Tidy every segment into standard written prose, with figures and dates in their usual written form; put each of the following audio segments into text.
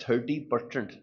30%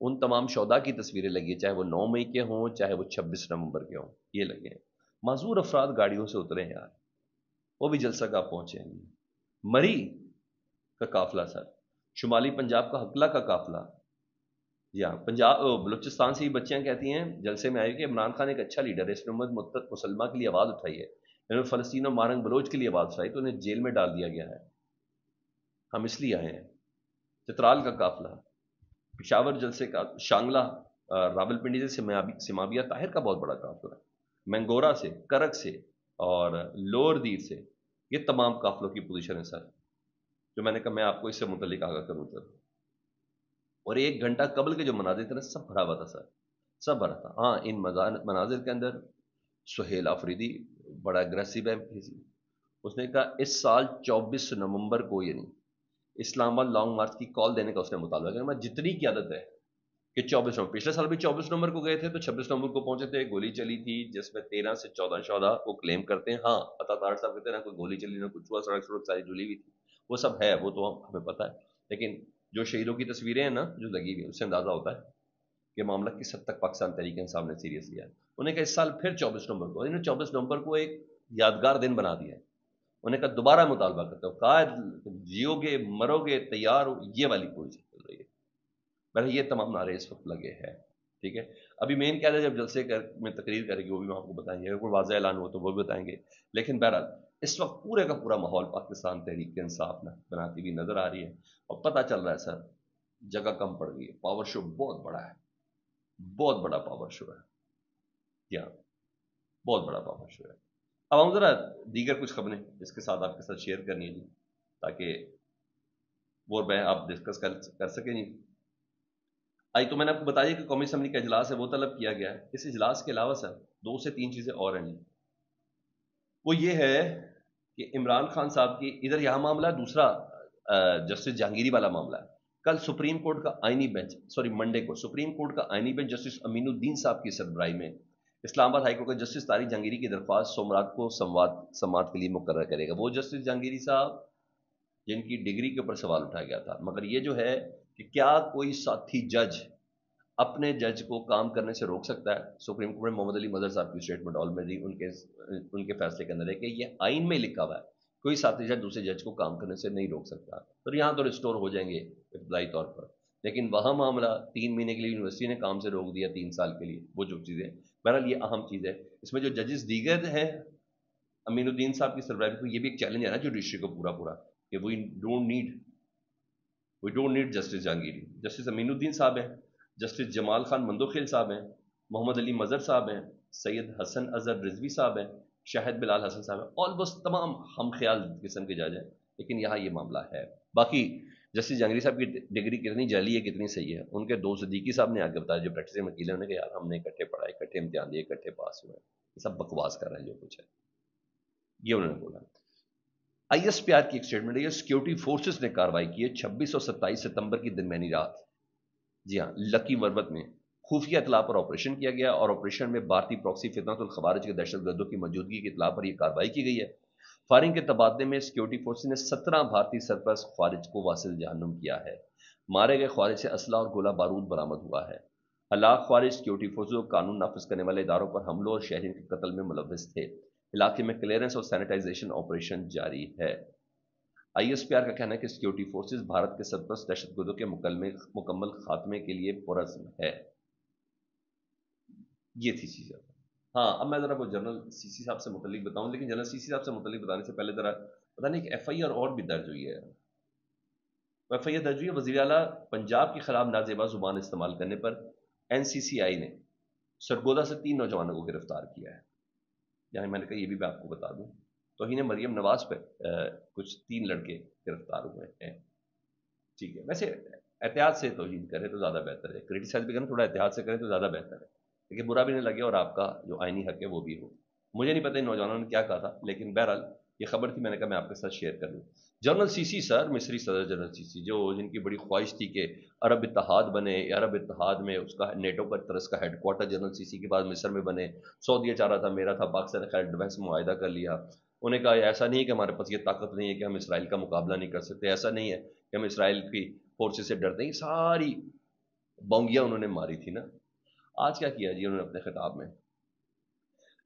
ان تمام شہداء کی تصویریں لگی ہیں، چاہے وہ 9 مئی کے ہوں چاہے وہ 26 نومبر کے ہوں، یہ لگے ہیں۔ معذور افراد گاڑیوں سے اترے ہیں یار، وہ بھی جلسہ کا پہنچے ہیں۔ مری کا قافلہ سر، شمالی پنجاب کا حقلہ کا قافلہ، جی ہاں، پنجاب بلوچستان سے ہی بچیاں کہتی ہیں جلسے میں آئی کہ عمران خان ایک اچھا لیڈر ہے، اس نے امت متحدہ مسلمہ کے لیے آواز اٹھائی ہے، انہوں نے فلسطین اور مارنگ بلوچ کے لیے آواز اٹھائی تو انہیں جیل میں ڈال دیا گیا ہے، ہم اس لیے آئے ہیں۔ چترال کا قافلہ، پشاور جلسے کا، شانگلہ راول پنڈی سے سمابیہ طاہر کا بہت بڑا قافلہ، مینگورا سے، کرک سے اور لور دیر سے، یہ تمام قافلوں کی پوزیشن ہے سر، جو میں نے کہا میں آپ کو اس سے متعلق آگاہ کروں سر۔ اور 1 گھنٹہ قبل کے جو مناظر تھے نا سب بھرا ہوا تھا سر، سب بھرا تھا۔ ہاں ان مناظر کے اندر سہیل آفریدی بڑا اگریسو ہے، اس نے کہا اس سال 24 نومبر کو، یعنی اسلام آباد لانگ مارچ کی کال دینے کا اس نے مطالبہ کیا، میں جتنی قیادت ہے کہ 24 نومبر، پچھلے سال بھی 24 نومبر کو گئے تھے تو 26 نومبر کو پہنچے تھے، گولی چلی تھی جس میں 13 سے 14 شہداء وہ کلیم کرتے ہیں۔ ہاں عطا طاہر صاحب کہتے ہیں نہ کوئی گولی چلی نہ کچھ ہوا، سڑک ساری جلی ہوئی تھی، وہ سب ہے، وہ تو ہمیں پتہ ہے، لیکن جو شہیدوں کی تصویریں ہیں نا جو لگی ہوئی، اس سے اندازہ ہوتا ہے کہ معاملہ کس حد تک پاکستان تحریک انصاف نے سیریس لیا ہے۔ انہیں کہا اس سال پھر 24 نومبر کو، انہوں نے 24 نومبر کو ایک یادگار دن بنا دیا ہے، انہیں کہا دوبارہ مطالبہ کرتا ہوں، کہا جیو گے مرو گے تیار ہو، یہ والی پوزیشن چل رہی ہے۔ بہرحال یہ تمام نعرے اس وقت لگے ہیں، ٹھیک ہے۔ ابھی مین کیا ہے جب جلسے میں تقریر کرے گی وہ بھی ہم آپ کو بتائیں گے، اگر کوئی واضح اعلان ہو تو وہ بھی بتائیں گے، لیکن بہرحال اس وقت پورے کا پورا ماحول پاکستان تحریک انصاف بناتی ہوئی نظر آ رہی ہے، اور پتہ چل رہا ہے سر جگہ کم پڑ گئی ہے، پاور شو بہت بڑا ہے، بہت بڑا پاور شو ہے، کیا بہت بڑا پاور شو ہے۔ اب ہم ذرا دیگر کچھ خبریں اس کے ساتھ آپ کے ساتھ شیئر کرنی ہے جی، تاکہ وہ میں آپ ڈسکس کر سکیں جی۔ آئی تو میں نے آپ کو بتایا کہ قومی اسمبلی کا اجلاس ہے وہ طلب کیا گیا ہے، اس اجلاس کے علاوہ سر 2 سے 3 چیزیں اور ہیں جی۔ وہ یہ ہے کہ عمران خان صاحب کی ادھر یہاں معاملہ، دوسرا جسٹس جہانگیری والا معاملہ ہے۔ کل سپریم کورٹ کا آئینی بینچ، منڈے کو سپریم کورٹ کا آئینی بینچ جسٹس امین الدین صاحب کی سربراہی میں اسلام آباد ہائی کورٹ کا جسٹس طارق جہانگیری کی درخواست سوموار کو سماعت کے لیے مقرر کرے گا۔ وہ جسٹس جہانگیری صاحب جن کی ڈگری کے اوپر سوال اٹھایا گیا تھا، مگر یہ جو ہے کہ کیا کوئی ساتھی جج اپنے جج کو کام کرنے سے روک سکتا ہے؟ سپریم کورٹ میں محمد علی مظہر صاحب کی اسٹیٹمنٹ آلریڈی ان کے فیصلے کے اندر ہے کہ یہ آئین میں لکھا ہوا ہے کوئی ساتھی جج دوسرے جج کو کام کرنے سے نہیں روک سکتا، تو یہاں تو ریسٹور ہو جائیں گے ابتدائی طور پر، لیکن وہاں معاملہ 3 مہینے کے لیے یونیورسٹی نے کام سے روک دیا، 3 سال کے لیے، وہ جو چیزیں، بہرحال یہ اہم چیز ہے۔ اس میں جو ججز دیگر ہیں امین الدین صاحب کی سربراہی کو، یہ بھی ایک چیلنج ہے نا جوڈیشری کو پورا کہ we don't need justice Jahangiri, justice Amin uddin صاحب ہیں، جسٹس جمال خان مندوخیل صاحب ہیں، محمد علی مظہر صاحب ہیں، سید حسن اظہر رضوی صاحب ہیں، شاہد بلال حسن صاحب ہیں، آلموسٹ تمام ہم خیال قسم کے جج ہیں، لیکن یہاں یہ معاملہ ہے۔ باقی جسٹس جہانگیری صاحب کی ڈگری کتنی جعلی ہے کتنی صحیح ہے، ان کے 2 صدیقی صاحب نے آگے بتایا جو پریکٹسنگ وکیل ہیں، انہوں نے کہا یار ہم نے اکٹھے پڑھا، اکٹھے امتحان دیے، اکٹھے پاس ہوئے، یہ سب بکواس کر رہے ہیں جو کچھ ہے، یہ انہوں نے بولا۔ آئی ایس پی آر کی ایک اسٹیٹمنٹ ہے، سیکورٹی فورسز نے کارروائی کی ہے 26 اور 27 ستمبر کی درمیانی رات، جی ہاں، لکی وربت میں خفیہ اطلاع پر آپریشن کیا گیا، اور آپریشن میں بھارتی پراکسی فتنۃ الخوارج کے دہشت گردوں کی موجودگی کی اطلاع پر یہ کارروائی کی گئی ہے۔ فائرنگ کے تبادلے میں سیکورٹی فورسز نے 17 بھارتی سرپرست خوارج کو واصل جہنم کیا ہے۔ مارے گئے خوارج سے اسلحہ اور گولہ بارود برآمد ہوا ہے۔ ہلاک خوارج سیکورٹی فورسز اور قانون نافذ کرنے والے اداروں پر حملوں اور شہریوں کے قتل میں ملوث تھے۔ علاقے میں کلیئرنس اور سینیٹائزیشن آپریشن جاری ہے۔ آئی ایس پی آر کا کہنا ہے کہ سیکورٹی فورسز بھارت کے سرپرست دہشت گردوں کے مکمل خاتمے کے لیے پرعزم ہے۔ یہ تھی چیزیں۔ ہاں اب میں ذرا وہ جنرل سی سی صاحب سے متعلق بتاؤں، لیکن جنرل سی سی صاحب سے متعلق بتانے سے پہلے ذرا پتہ نہیں کہ ایف آئی آر اور بھی درج ہوئی ہے، ایف آئی آر درج ہوئی ہے وزیر اعلیٰ پنجاب کے خلاف نازیبا زبان استعمال کرنے پر این سی سی آئی نے سرگودا سے 3 نوجوانوں کو گرفتار کیا ہے۔ یعنی میں نے کہا یہ بھی میں آپ کو بتا دوں، توہین مریم نواز پہ کچھ 3 لڑکے گرفتار ہوئے ہیں، ٹھیک ہے۔ ویسے احتیاط سے توہین کریں تو زیادہ بہتر ہے، کریٹیسائز بھی کریں تھوڑا احتیاط سے کریں تو زیادہ بہتر ہے، لیکن برا بھی نہیں لگے اور آپ کا جو آئینی حق ہے وہ بھی ہو۔ مجھے نہیں پتہ ان نوجوانوں نے کیا کہا تھا، لیکن بہرحال یہ خبر تھی، میں نے کہا میں آپ کے ساتھ شیئر کر لوں۔ جنرل سی سی سر، مصری صدر جنرل سی سی، جو جن کی بڑی خواہش تھی کہ عرب اتحاد بنے، عرب اتحاد میں اس کا نیٹو کا طرز کا ہیڈ کوارٹر جنرل سی سی کے بعد مصر میں بنے، سعودیہ چاہ رہا تھا، میرا تھا، پاکستان نے خیر ڈیفینس معاہدہ کر لیا۔ انہوں نے کہا ایسا نہیں ہے کہ ہمارے پاس یہ طاقت نہیں ہے کہ ہم اسرائیل کا مقابلہ نہیں کر سکتے، ایسا نہیں ہے کہ ہم اسرائیل کی فورسز سے ڈرتے ہیں، ساری بونگیاں انہوں نے ماری تھی نا. آج کیا کیا جی انہوں نے اپنے خطاب میں؟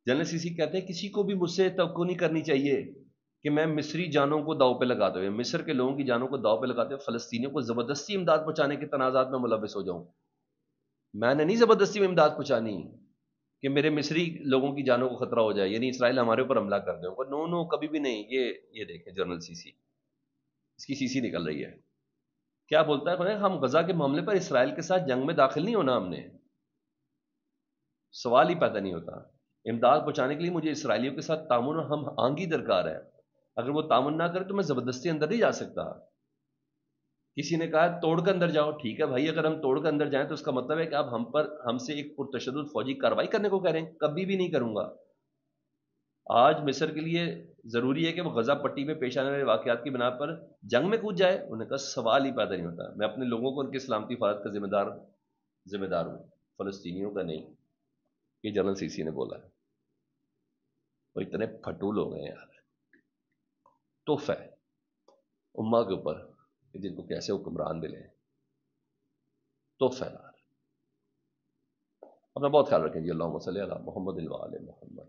جنرل سیسی کہتے ہیں کسی کو بھی مجھ سے توقع نہیں کرنی چاہیے کہ میں مصری جانوں کو داؤ پہ لگاتے ہوئے، مصر کے لوگوں کی جانوں کو داؤ پہ لگاتے ہوئے فلسطینیوں کو زبردستی امداد پہنچانے کے تنازعات میں ملوث ہو جاؤں. میں نے نہیں زبردستی میں امداد پہنچانی کہ میرے مصری لوگوں کی جانوں کو خطرہ ہو جائے، یعنی اسرائیل ہمارے اوپر حملہ کر دے گا. نو نو، کبھی بھی نہیں. یہ دیکھیں جنرل سیسی، اس کی سیسی نکل رہی ہے. کیا بولتا ہے ہم غزہ کے معاملے پر اسرائیل کے ساتھ جنگ میں داخل نہیں ہونا. ہم نے سوال ہی پیدا نہیں ہوتا. امداد پہنچانے کے لیے مجھے اسرائیلیوں کے ساتھ تعاون اور ہم آہنگی درکار ہے. اگر وہ تعاون نہ کرے تو میں زبردستی اندر نہیں جا سکتا. کسی نے کہا توڑ کر اندر جاؤ. ٹھیک ہے بھائی، اگر ہم توڑ کر اندر جائیں تو اس کا مطلب ہے کہ آپ ہم سے ایک پرتشدد فوجی کارروائی کرنے کو کہہ رہے ہیں. کبھی بھی نہیں کروں گا. آج مصر کے لیے ضروری ہے کہ وہ غزہ پٹی میں پیش آنے والے واقعات کی بنا پر جنگ میں کود جائے. انہوں نے کہا سوال ہی پیدا نہیں ہوتا. میں اپنے لوگوں کو ان کی سلامتی حفاظت کا ذمہ دار ہوں، فلسطینیوں کا نہیں. یہ جنرل سیسی نے بولا ہے. وہ اتنے پھٹول ہو گئے یار. توف ہے امہ کے اوپر کہ جن کو کیسے حکمران ملے. توف ہے یار. اپنا بہت خیال رکھیں جی. اللہم صلی علی محمد وعلی محمد.